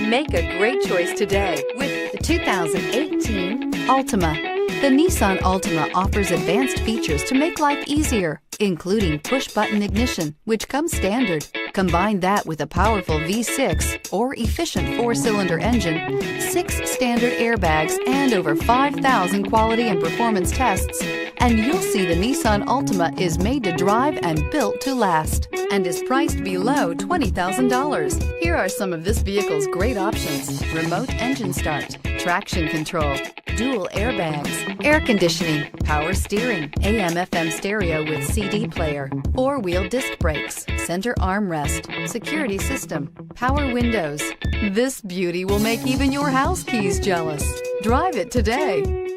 Make a great choice today with the 2018 Altima. The Nissan Altima offers advanced features to make life easier, including push-button ignition, which comes standard. Combine that with a powerful V6 or efficient 4-cylinder engine, 6 standard airbags, and over 5,000 quality and performance tests, and you'll see the Nissan Altima is made to drive and built to last, and is priced below $20,000. Here are some of this vehicle's great options: remote engine start, traction control, dual airbags, air conditioning, power steering, AM/FM stereo with CD player, 4-wheel disc brakes, center armrest, security system, power windows. This beauty will make even your house keys jealous. Drive it today.